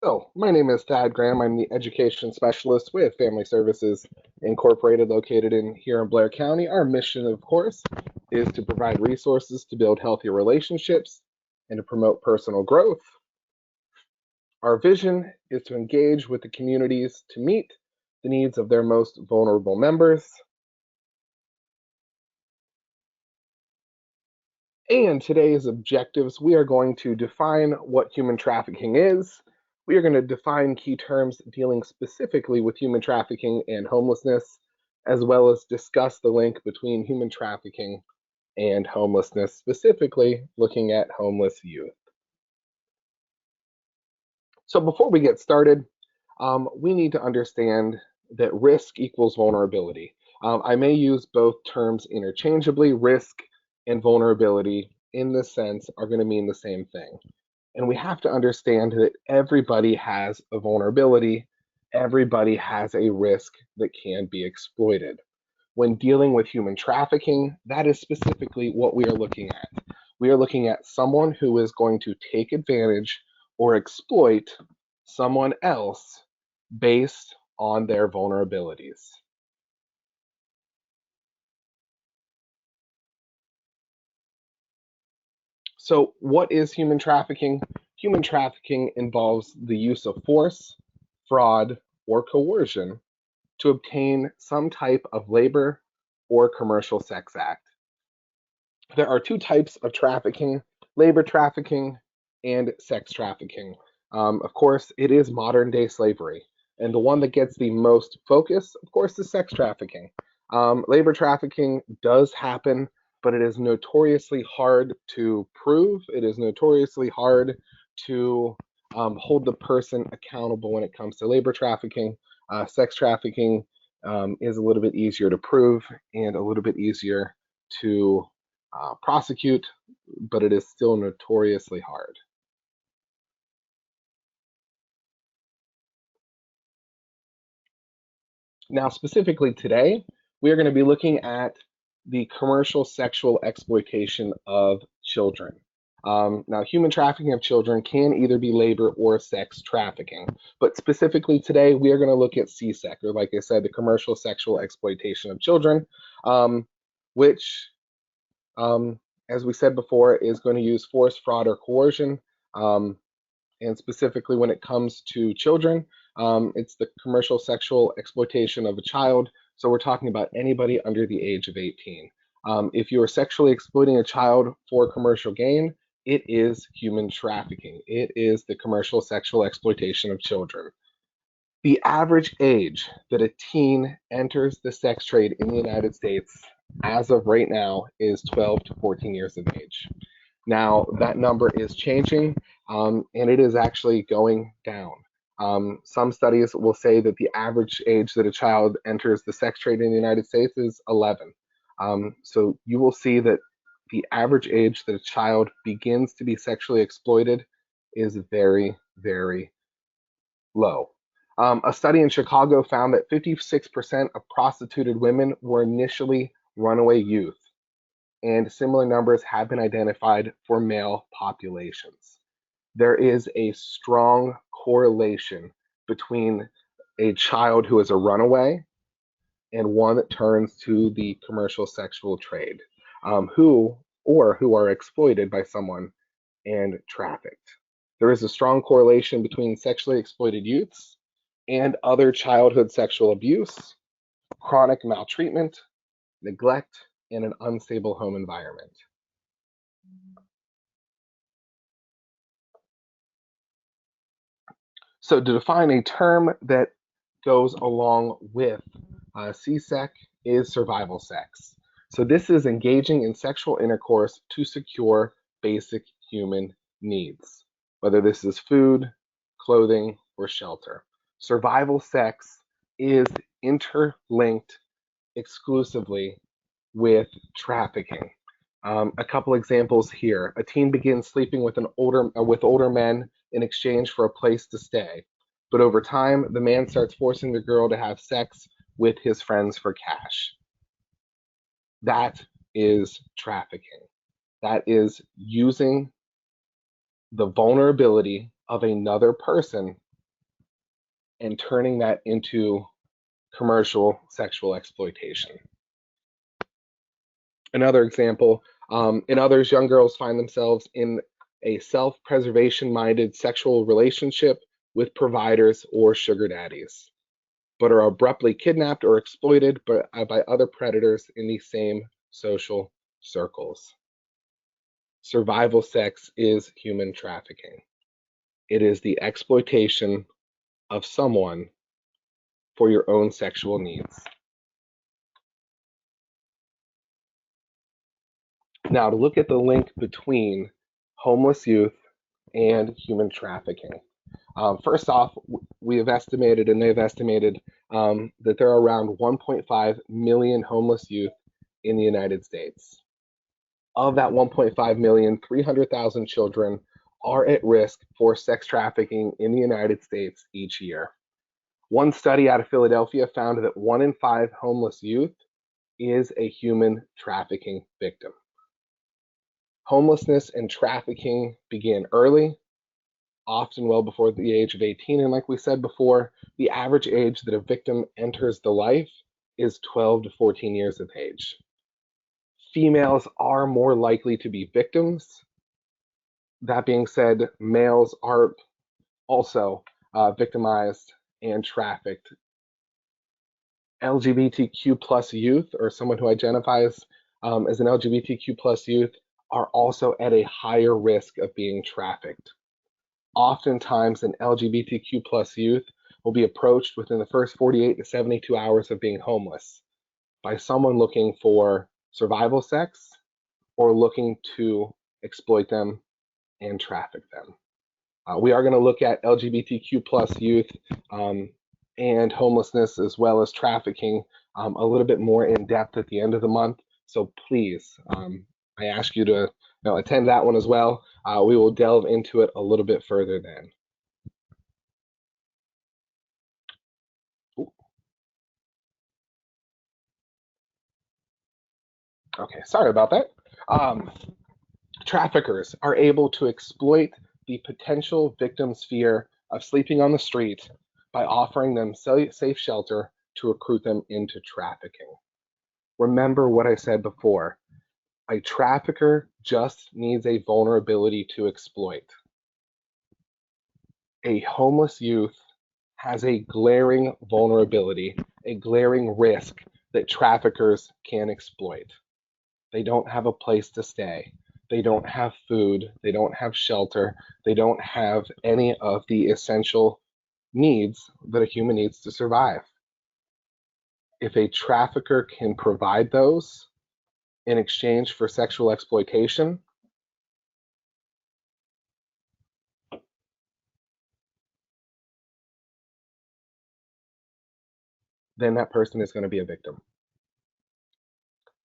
So, my name is Thad Graham. I'm the education specialist with Family Services Incorporated, located here in Blair County. Our mission, of course, is to provide resources to build healthy relationships and to promote personal growth. Our vision is to engage with the communities to meet the needs of their most vulnerable members. And today's objectives, we are going to define what human trafficking is. We are going to define key terms dealing specifically with human trafficking and homelessness, as well as discuss the link between human trafficking and homelessness, specifically looking at homeless youth. So before we get started, we need to understand that risk equals vulnerability. I may use both terms interchangeably. Risk and vulnerability, in this sense, are going to mean the same thing. And we have to understand that everybody has a vulnerability. Everybody has a risk that can be exploited. When dealing with human trafficking, that is specifically what we are looking at. We are looking at someone who is going to take advantage or exploit someone else based on their vulnerabilities. So, what is human trafficking? Human trafficking involves the use of force, fraud, or coercion to obtain some type of labor or commercial sex act. There are two types of trafficking: labor trafficking and sex trafficking. Of course, it is modern day slavery. And the one that gets the most focus, of course, is sex trafficking. Labor trafficking does happen, but it is notoriously hard to prove. It is notoriously hard to hold the person accountable when it comes to labor trafficking. Sex trafficking is a little bit easier to prove and a little bit easier to prosecute, but it is still notoriously hard. Now, specifically today, we are going to be looking at the commercial sexual exploitation of children. Now, human trafficking of children can either be labor or sex trafficking, but specifically today, we are going to look at CSEC, or like I said, the commercial sexual exploitation of children, which, as we said before, is going to use force, fraud, or coercion. And specifically when it comes to children, it's the commercial sexual exploitation of a child. So we're talking about anybody under the age of 18. If you are sexually exploiting a child for commercial gain, it is human trafficking. It is the commercial sexual exploitation of children. The average age that a teen enters the sex trade in the United States as of right now is 12 to 14 years of age. Now, that number is changing, and it is actually going down. Some studies will say that the average age that a child enters the sex trade in the United States is 11. So you will see that the average age that a child begins to be sexually exploited is very, very low. A study in Chicago found that 56% of prostituted women were initially runaway youth, and similar numbers have been identified for male populations. There is a strong correlation between a child who is a runaway and one that turns to the commercial sexual trade, who are exploited by someone and trafficked. There is a strong correlation between sexually exploited youths and other childhood sexual abuse, chronic maltreatment, neglect, and an unstable home environment. So to define a term that goes along with CSEC is survival sex. So this is engaging in sexual intercourse to secure basic human needs, whether this is food, clothing, or shelter. Survival sex is interlinked exclusively with trafficking. A couple examples here. A teen begins sleeping with older men in exchange for a place to stay. But over time, the man starts forcing the girl to have sex with his friends for cash. That is trafficking. That is using the vulnerability of another person and turning that into commercial sexual exploitation. Another example, in others, young girls find themselves in a self-preservation minded sexual relationship with providers or sugar daddies, but are abruptly kidnapped or exploited by other predators in these same social circles. Survival sex is human trafficking. It is the exploitation of someone for your own sexual needs. Now, to look at the link between homeless youth and human trafficking. First off, we have estimated, and they've estimated, that there are around 1.5 million homeless youth in the United States. Of that 1.5 million, 300,000 children are at risk for sex trafficking in the United States each year. One study out of Philadelphia found that 1 in 5 homeless youth is a human trafficking victim. Homelessness and trafficking begin early, often well before the age of 18. And like we said before, the average age that a victim enters the life is 12 to 14 years of age. Females are more likely to be victims. That being said, males are also victimized and trafficked. LGBTQ plus youth, or someone who identifies as an LGBTQ plus youth, are also at a higher risk of being trafficked. Oftentimes, an LGBTQ plus youth will be approached within the first 48 to 72 hours of being homeless by someone looking for survival sex or looking to exploit them and traffic them. We are going to look at LGBTQ plus youth and homelessness as well as trafficking a little bit more in depth at the end of the month. So please, I ask you to attend that one as well. We will delve into it a little bit further then. Ooh. Okay, sorry about that. Traffickers are able to exploit the potential victim's fear of sleeping on the street by offering them safe shelter to recruit them into trafficking. Remember what I said before. A trafficker just needs a vulnerability to exploit. A homeless youth has a glaring vulnerability, a glaring risk that traffickers can exploit. They don't have a place to stay. They don't have food. They don't have shelter. They don't have any of the essential needs that a human needs to survive. If a trafficker can provide those in exchange for sexual exploitation, then that person is going to be a victim.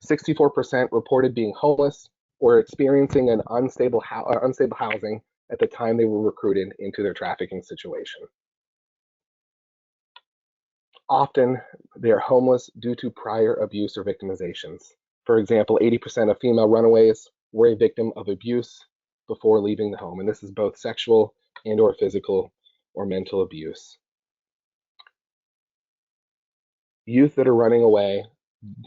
64% reported being homeless or experiencing an unstable housing at the time they were recruited into their trafficking situation. Often, they are homeless due to prior abuse or victimizations. For example, 80% of female runaways were a victim of abuse before leaving the home, and this is both sexual and or physical or mental abuse. Youth that are running away,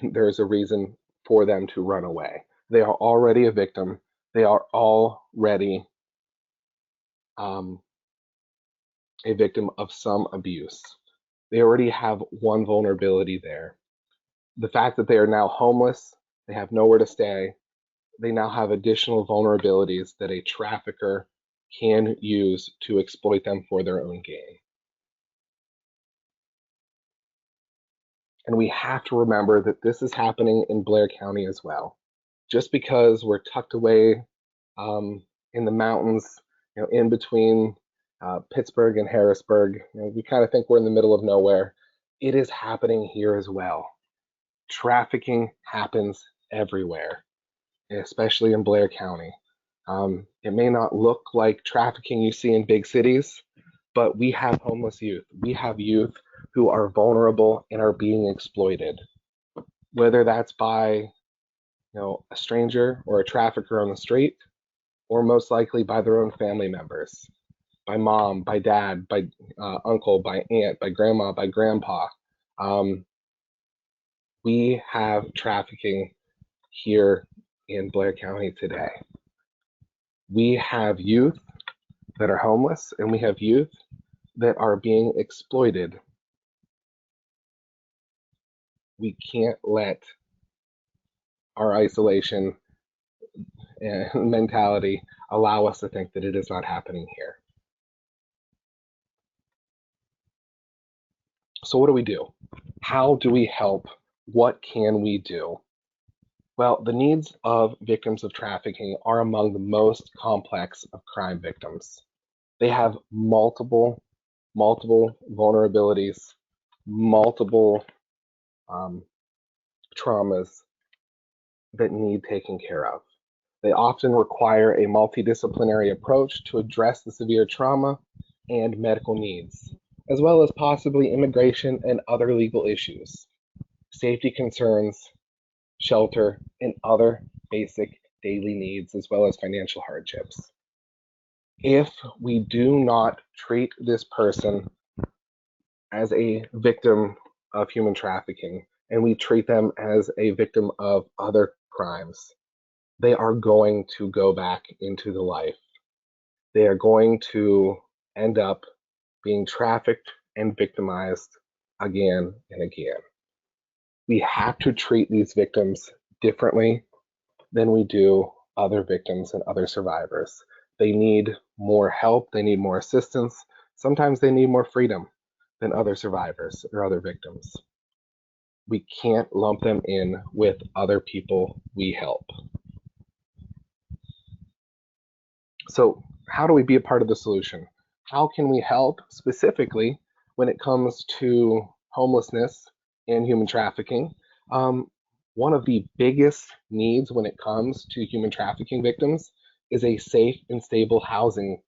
there's a reason for them to run away. They are already a victim. They are already a victim of some abuse. They already have one vulnerability there. The fact that they are now homeless, they have nowhere to stay, they now have additional vulnerabilities that a trafficker can use to exploit them for their own gain. And we have to remember that this is happening in Blair County as well. Just because we're tucked away in the mountains, in between Pittsburgh and Harrisburg, we kind of think we're in the middle of nowhere. It is happening here as well. Trafficking happens everywhere, especially in Blair County. It may not look like trafficking you see in big cities, but we have homeless youth. We have youth who are vulnerable and are being exploited, whether that's by a stranger or a trafficker on the street, or most likely by their own family members. by mom, by dad, by uncle, by aunt, by grandma, by grandpa. We have trafficking here in Blair County today. We have youth that are homeless, and we have youth that are being exploited. We can't let our isolation and mentality allow us to think that it is not happening here. So what do we do? How do we help? What can we do? Well, the needs of victims of trafficking are among the most complex of crime victims. They have multiple vulnerabilities, multiple traumas that need taken care of. They often require a multidisciplinary approach to address the severe trauma and medical needs, as well as possibly immigration and other legal issues, safety concerns, shelter, and other basic daily needs, as well as financial hardships. If we do not treat this person as a victim of human trafficking and we treat them as a victim of other crimes, they are going to go back into the life. They are going to end up being trafficked and victimized again and again. We have to treat these victims differently than we do other victims and other survivors. They need more help, they need more assistance. Sometimes they need more freedom than other survivors or other victims. We can't lump them in with other people we help. So, how do we be a part of the solution? How can we help specifically when it comes to homelessness and human trafficking? One of the biggest needs when it comes to human trafficking victims is a safe and stable housing,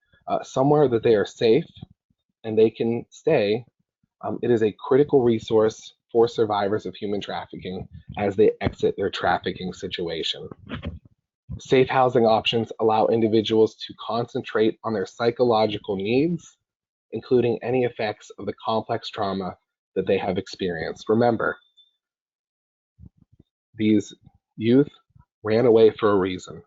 somewhere that they are safe and they can stay. It is a critical resource for survivors of human trafficking as they exit their trafficking situation. Safe housing options allow individuals to concentrate on their psychological needs, including any effects of the complex trauma that they have experienced. Remember, these youth ran away for a reason.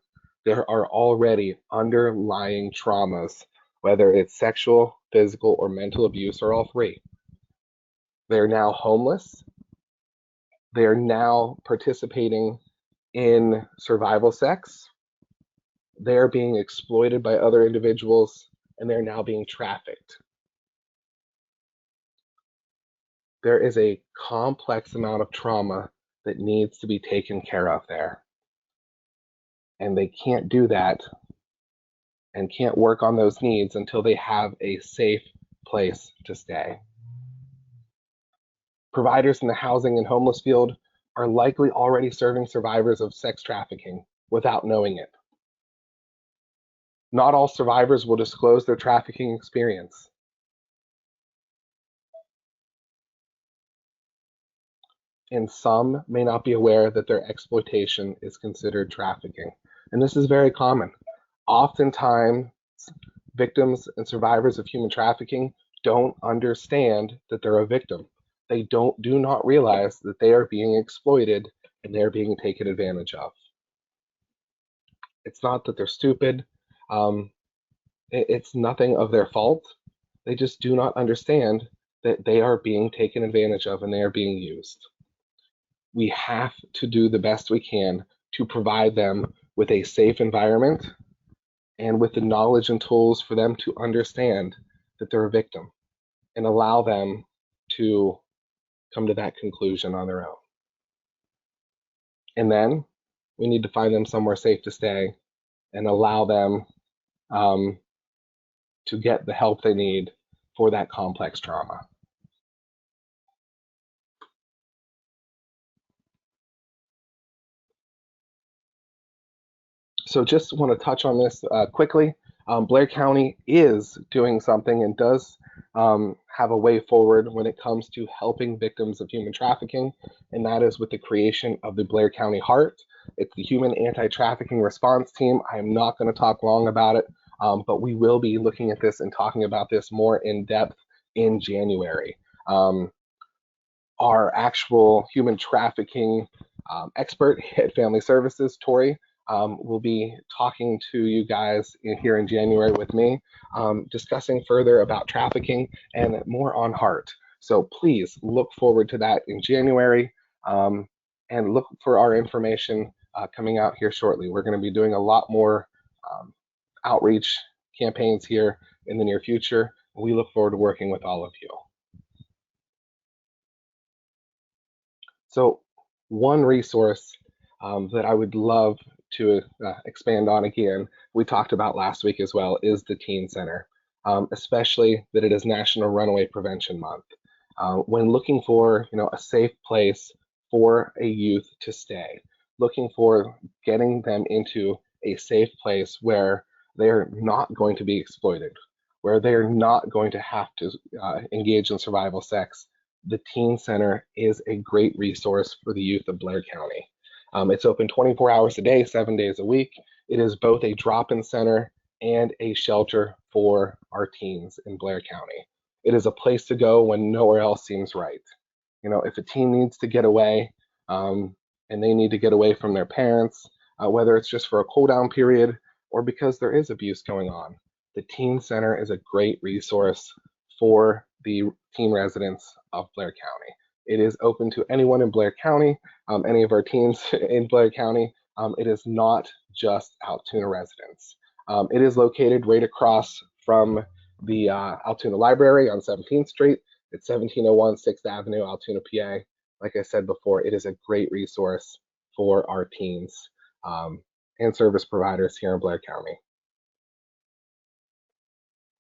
There are already underlying traumas, whether it's sexual, physical, or mental abuse, or all three. They're now homeless. They're now participating in survival sex. They're being exploited by other individuals, and they're now being trafficked. There is a complex amount of trauma that needs to be taken care of there. And they can't do that and can't work on those needs until they have a safe place to stay. Providers in the housing and homeless field are likely already serving survivors of sex trafficking without knowing it. Not all survivors will disclose their trafficking experience. And some may not be aware that their exploitation is considered trafficking. And this is very common. Oftentimes, victims and survivors of human trafficking don't understand that they're a victim. They do not realize that they are being exploited and they're being taken advantage of. It's not that they're stupid. It's nothing of their fault. They just do not understand that they are being taken advantage of and they are being used. We have to do the best we can to provide them with a safe environment and with the knowledge and tools for them to understand that they're a victim and allow them to come to that conclusion on their own. And then we need to find them somewhere safe to stay and allow them to get the help they need for that complex trauma. So just want to touch on this quickly. Blair County is doing something and does have a way forward when it comes to helping victims of human trafficking, and that is with the creation of the Blair County Heart. It's the Human Anti-Trafficking Response Team. I am not going to talk long about it. but we will be looking at this and talking about this more in depth in January. Our actual human trafficking expert at Family Services, Tori, will be talking to you guys here in January with me, discussing further about trafficking and more on heart. So please look forward to that in January, and look for our information coming out here shortly. We're going to be doing a lot more outreach campaigns here in the near future. We look forward to working with all of you. So one resource that I would love to expand on again, we talked about last week as well, is the Teen Center, especially that it is National Runaway Prevention Month. When looking for a safe place for a youth to stay, looking for getting them into a safe place where they're not going to be exploited, where they're not going to have to engage in survival sex, the Teen Center is a great resource for the youth of Blair County. It's open 24 hours a day, 7 days a week. It is both a drop-in center and a shelter for our teens in Blair County. It is a place to go when nowhere else seems right. If a teen needs to get away, and they need to get away from their parents, whether it's just for a cool down period or because there is abuse going on, the Teen Center is a great resource for the teen residents of Blair County. It is open to anyone in Blair County, any of our teens in Blair County. It is not just Altoona residents. It is located right across from the Altoona Library on 17th Street. It's 1701 6th Avenue, Altoona, PA. Like I said before, it is a great resource for our teens and service providers here in Blair County.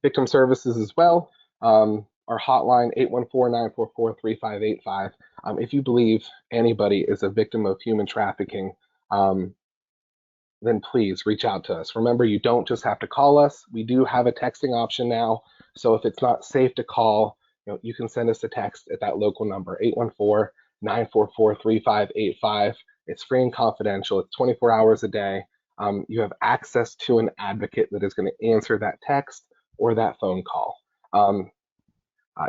Victim services as well. Our hotline, 814-944-3585. If you believe anybody is a victim of human trafficking, then please reach out to us. Remember, you don't just have to call us. We do have a texting option now. So if it's not safe to call, you can send us a text at that local number, 814-944-3585. It's free and confidential. It's 24 hours a day. You have access to an advocate that is going to answer that text or that phone call.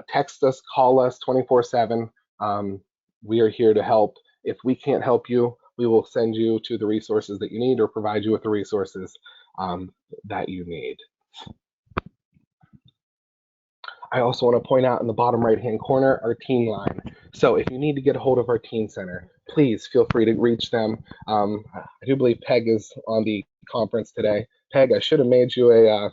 Text us, call us 24/7. We are here to help. If we can't help you, we will send you to the resources that you need or provide you with the resources that you need. I also want to point out in the bottom right-hand corner, our teen line. So if you need to get a hold of our Teen Center, please feel free to reach them. I do believe Peg is on the conference today. Peg, I should have made you a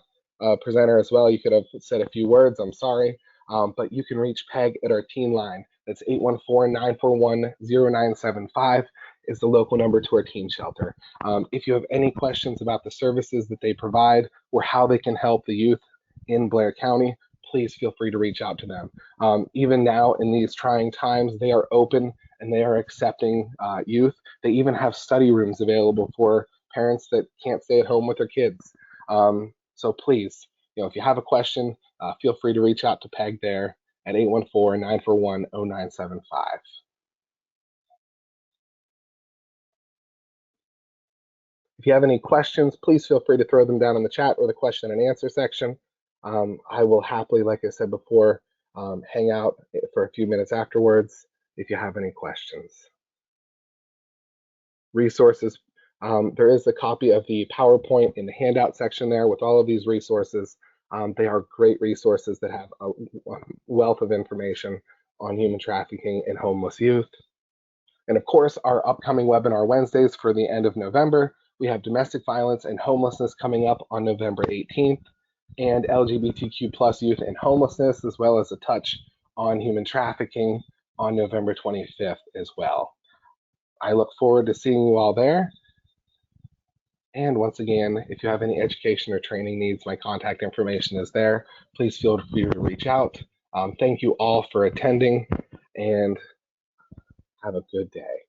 presenter as well. You could have said a few words, I'm sorry. But you can reach Peg at our teen line. That's 814-941-0975 is the local number to our teen shelter. If you have any questions about the services that they provide or how they can help the youth in Blair County, please feel free to reach out to them. Even now in these trying times, they are open and they are accepting youth. They even have study rooms available for parents that can't stay at home with their kids. So please, if you have a question, feel free to reach out to Peg there at 814-941-0975. If you have any questions, please feel free to throw them down in the chat or the question and answer section. I will happily, like I said before, hang out for a few minutes afterwards if you have any questions. Resources. There is a copy of the PowerPoint in the handout section there with all of these resources. They are great resources that have a wealth of information on human trafficking and homeless youth. And of course, our upcoming webinar Wednesdays for the end of November. We have domestic violence and homelessness coming up on November 18th, and LGBTQ plus youth and homelessness, as well as a touch on human trafficking on November 25th as well. I look forward to seeing you all there. And once again, if you have any education or training needs, my contact information is there. Please feel free to reach out. Thank you all for attending and have a good day.